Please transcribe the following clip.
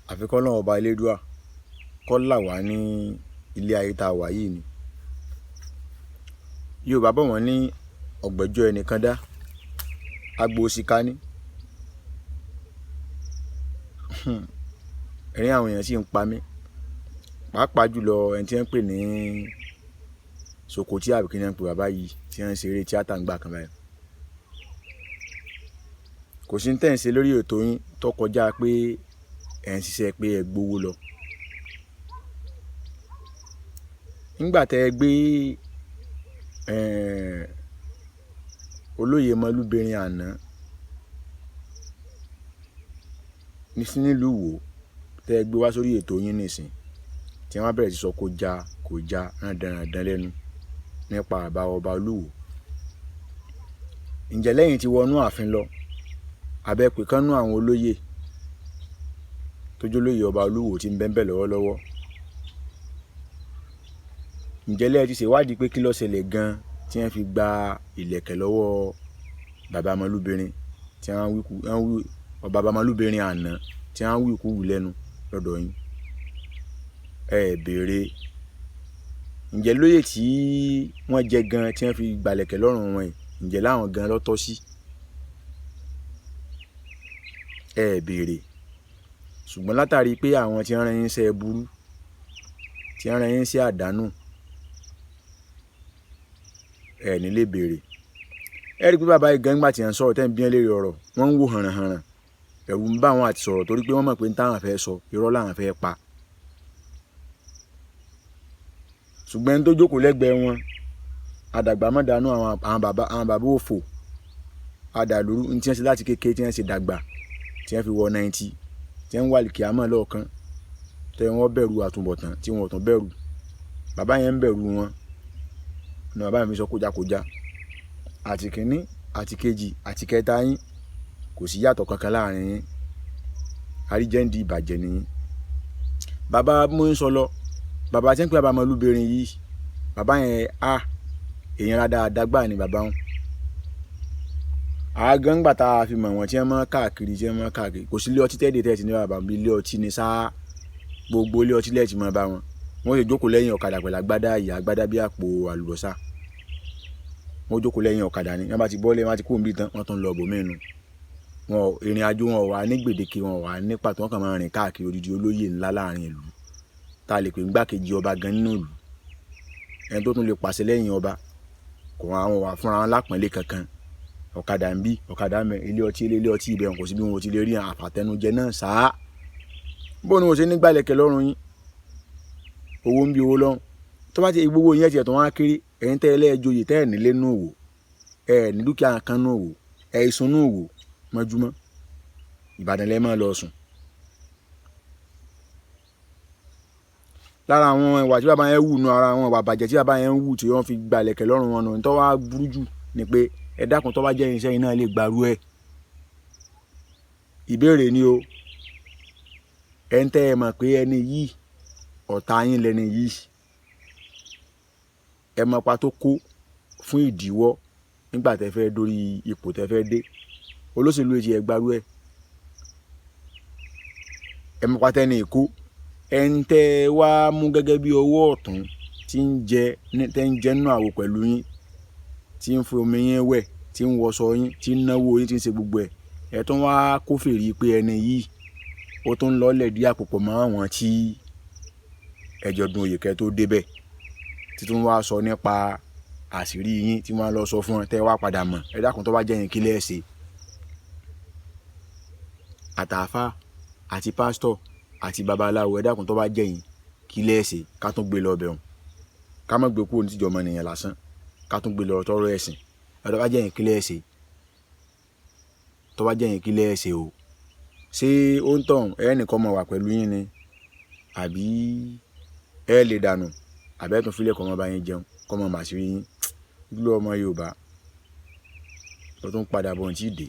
àfi k'Ọlọ́run ọba elédùà kó là wá ní ilé ayé tá a wà yìí ni. Yorùbá bọ̀ wọ́n ní ọ̀gbẹ́jọ́ ẹnìkan dá agbo òṣìkà ní. Ẹ̀rín àwọn èèyàn sì ń pa mí, pàápàá jùlọ ẹni tí wọ́n ń pè ní Sokoti àbí kí ni wọ́n ń pè bàbá yìí tí wọ́n ń ṣe eré tíátà ńgbà kan báyìí. Kò sí ní tẹ̀ ń ṣe lórí ètò yín tó kọjá pé ẹ̀ ń ṣiṣẹ́ pé ẹ gbowó lọ. Nígbà tẹ́ ẹ gbé olóyè Mọ́lúbìrin àná nílùú Ìwó tẹ́ ẹ gbé wá sórí ètò yín nìsín tí wọ́n bẹ̀rẹ̀ sí sọ kó já rándanràndan lẹ́nu nípa àbá ọba Olúwo. Ǹjẹ́ lẹ́yìn tí wọnú ààfin lọ abẹ́ pé kánú àwọn olóyè tó jólóyè ọba Olúwo tí ń bẹ́ńbẹ́ lọ́wọ́lọ́wọ́, ǹjẹ́ lẹ́yìn ti ṣèwádìí pé kí ló ṣẹlẹ̀ gan-an tí wọ́n fi gba ìlẹ̀kẹ̀ lọ́wọ́ bàbá Mọ́lúbìrin tí bàbá Mọ́lúbìrin àná tí wọ́n wí ìkúwù lẹ́nu lọ́dọ̀ yín? Ẹ béèrè. Ǹjẹ́ lóyè tí wọ́n jẹ gan tí wọ́n fi gbalẹ̀kẹ̀ lọ́rùn wọn yìí, ǹjẹ́ láwọn gan ló tọ́ sí? Ẹ béèrè. Ṣùgbọ́n látàrí pé àwọn tí wọ́n rán yín ṣe burú, tí wọ́n rán yín ṣe àdánù, ẹ ní lè béèrè. Ẹ rí i pé bàbá yìí gan nígbà tí wọ́n ń sọ̀rọ̀ tẹ́ ń bí wọ́n léèrè ọ̀rọ̀, wọ́n ń wò hànrànhànràn. Ẹ̀rù ń bá wọn àti sọ̀rọ̀ torí pé wọ́n mọ̀ pé ní táwọn fẹ́ sọ irọ́ làwọn fẹ́ pa. Ṣùgbọ́n ẹni tó jókòó lẹ́gbẹ̀ẹ́ wọn, àdàgbà má dànù àwọn bàbá òfò, àdàlúrú ní tí wọ́n ṣe láti kékeré tí wọ́n ṣe dàgbà tí wọ́n fi wọ 90 tí wọ́n wà kíámọ̀ lọ́ọ̀kan tẹ́ wọ́n bẹ̀rù àtúbọ̀tán tí wọ́n ò tún bẹ̀rù. Bàbá yẹn ń bẹ̀rù wọn ní bàbá mi sọ kójákójá. Àti kínní àti kejì àti kẹta yín kò sí yàtọ̀ kankan láàrin yín. Àríjẹ́ǹdì ìbàjẹ́ ni yín. Bàbá mú ń sọ lọ, bàbá tí ń pè bàbá Mọ́lúbìrin yìí, bàbá yẹn èèyàn dáadáa gbà ní bàbá wọn. Àgán gbà tá a fi mọ̀ wọ́n tí wọ́n mọ́ káàkiri kò sí ilé ọtí tẹ́ẹ̀dẹ̀ tẹ́ẹ̀ tí ní bàbá mi, ilé ọtí ni sáà gbogbo ilé ọtí lẹ́ẹ̀tì mọ́ bá wọn. Wọ́n sì jókòó lẹ́yìn ọ̀kadà pẹ̀lú agbádá bí àpò àlùbọ́sà. Wọ́n jókòó lẹ́yìn ọ̀kadà ni wọ́n bá ti bọ́lẹ̀ wọ́n ti kó níbi tán wọ́n tún lọ bòmíìnù. Wọn ìrìn àjò wọn wà ní gbèdéke, wọn wà ní pàtó, wọn kàn máa rìn káàkiri odidi olóyè ńlá láàrin ìlú tá a lè pè ń gbákejì ọba gan nínú ìlú. Ẹni tó tún lè pàṣẹ lẹ́yìn ọba kò àwọn wà fúnra wọn lápọ̀nlé kankan. Ọ̀kadà ń bí ọ̀kadà mẹ́ ilé ọtí ibẹ̀ kò sí bí wọn ò ti lè rí àfàtẹnujẹ náà sáà. Bó ni mo ṣe ní gbàlẹ̀kẹ̀ lọ́rùn yín? Owó ń bí owó lọ́rùn. Tó bá ti gbogbo yín ẹ̀jẹ̀ tó wọ́n á kéré, ẹ̀yin tẹ́ ẹlẹ́ẹ̀jọyè tẹ́ ẹ̀ nílé nù Òwò, ẹ̀ ní dúkìá kan nù Òwò, ẹ̀ ìsun nù Òwò mọ́júmọ́. Ìbàdàn lẹ́ máa lọ sùn. Lára àwọn ìwà tí bàbá yẹn wù nù ara àwọn ìwà bàjẹ́ tí bàbá yẹn ń wù tí wọ́n fi gbàlẹ̀kẹ̀ lọ́rùn wọn nù, tó wá burú jù ni pé ẹ dákun tó bá jẹ́ irinṣẹ́ yín náà lè gbarú ẹ̀. Ìbéèrè ni o. Ẹ ń tẹ́ ẹ mọ̀ pé ẹni yìí ọ̀tá yín lẹni yìí. Ẹ mọ̀ pa tó kó fún ìdíwọ́ nígbà tẹ́ fẹ́ dórí ipò tẹ́ fẹ́ dé. Olóṣèlú èjì ẹ gbarú ẹ̀. Ẹ mọ̀ pa tẹ́ni èkó. Ẹ ń tẹ́ wá mú gẹ́gẹ́ bí ọwọ́ ọ̀tún tí ń jẹ nínú àwo pẹ̀lú yín, tí ń fi omi yín wẹ̀, tí ń wọṣọ yín, tí ń náwó yín, tí ń ṣe gbogbo ẹ̀. Ẹ tún wá kófìrí pé ẹni yìí ó tún lọ́lẹ̀ dí àpòpọ̀ mọ́ àwọn tí ẹjọ́ dun oyè kẹ́ tó débẹ̀. Títún wá sọ nípa àṣírí yín tí wọ́n lọ sọ fún ẹ tẹ́ wá padà mọ̀. Ẹ dákun tó bá jẹ́ yín kí lẹ́ ṣe. Àtàfà àti pásítọ̀ àti babaláwo, ẹ dákun tó bá jẹ́ yín kí lẹ́ ṣe. Ká tún gbé lọ bẹ̀rùn. Ká má gbé kúrò ní tìjọ́ ọmọnìyàn lásán. Ká tún gbé lọ tọrọ ẹ̀sìn. Ẹ tó bá jẹ́ yín kí lẹ́ ṣe. Tó bá jẹ́ yín kí lẹ́ ṣe o. Ṣé ó ń tàn ẹnìkan mọ̀ wà pẹ̀lú yín ni? Àbí ẹ lè dànù? Àbẹ́ tún fílẹ̀ kọ́ mọ́ bá yín jẹun kọ́ mọ́ màsírí yín? Dúró ọmọ Yorùbá. Ó tún padà bọ̀ ní tí ì dé.